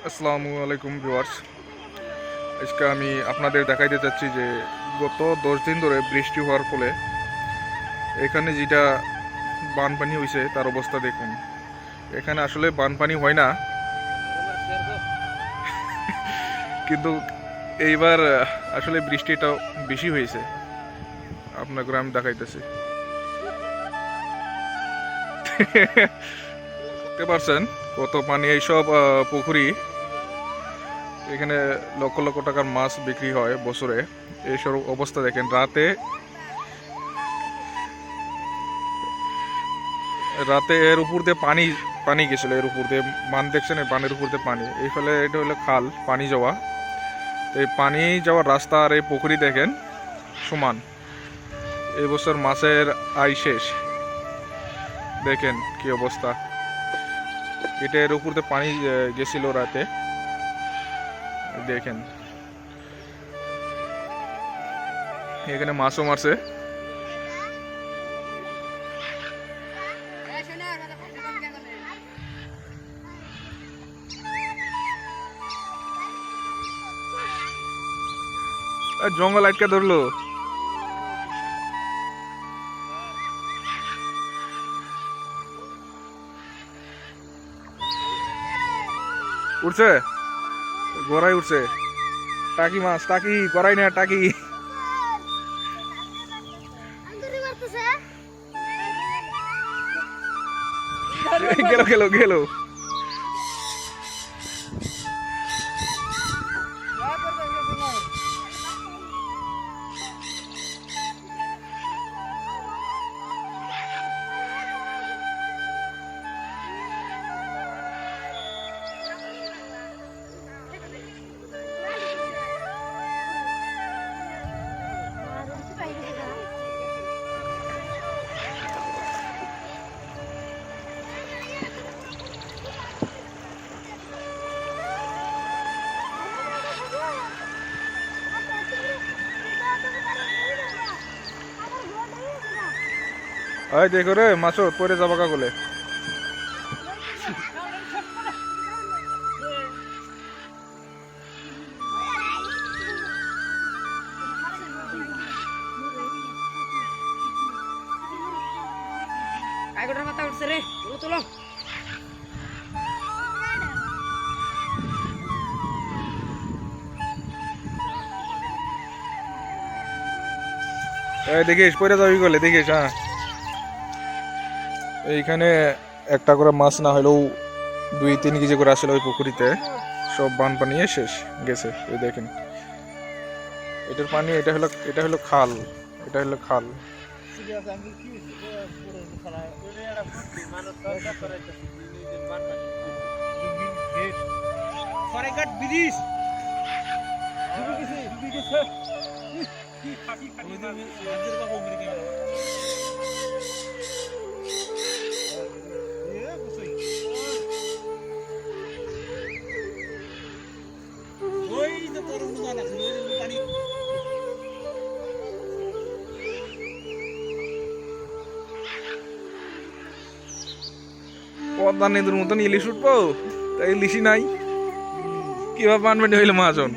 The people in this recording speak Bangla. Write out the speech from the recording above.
আসসালামু আলাইকুম ভিউয়ার্স। আজকে আমি আপনাদের দেখাইতে চাচ্ছি যে গত 10 দিন ধরে বৃষ্টি হওয়ার ফলে এখানে যেটা বানপানি হয়েছে তার অবস্থা দেখুন। এখানে আসলে বানপানি হয় না, কিন্তু এইবার আসলে বৃষ্টিটা বেশি হয়েছে। আপনাকে আমি দেখাইতেছি, দেখতে পারছেন কত পানি। এইসব পুকুরি, এখানে লক্ষ লক্ষ টাকার মাছ বিক্রি হয় বছরে। এইসব অবস্থা দেখেন। রাতে এর উপর দিয়ে পানি পানি গেছিল, এর উপর দিয়ে বান দেখছেন, এই বানের উপর দিয়ে পানি। এই ফলে এটা হলো খাল, পানি যাওয়া। তো এই পানি যাওয়ার রাস্তা আর এই পুকুরি দেখেন সমান। এই বছর মাছের আয় শেষ। দেখেন কি অবস্থা। এটা এর উপর দিয়ে পানি গেছিল রাতে, দেখেন। এখানে মাছও মারছে। জঙ্গল আটকে ধরলো। উঠছে, গড়াই উঠছে। টাকি মাছ, টাকি গড়াই না, টাকি। গেল গেল গেল। ওই দেখো রে, মাছও পরে যাবা কাগলে। কাগজের মাথা উঠছে রে, তুলো। দেখিস পরে যাবি গলে, দেখিস। হ্যাঁ, এইখানে একটা করে মাছ না হলেও 2-3 কেজি করে আসলে ওই পুকুরিতে। সব বানপানি শেষ গেছে। এই দেখেন এটার পানি। এটা হলো খাল, এটা হলো খাল। পদ্মা নদীর মতন ইলিশ উঠবো, তাই ইলিশই নাই। কিভাবে বানপানি হইলো মাজন।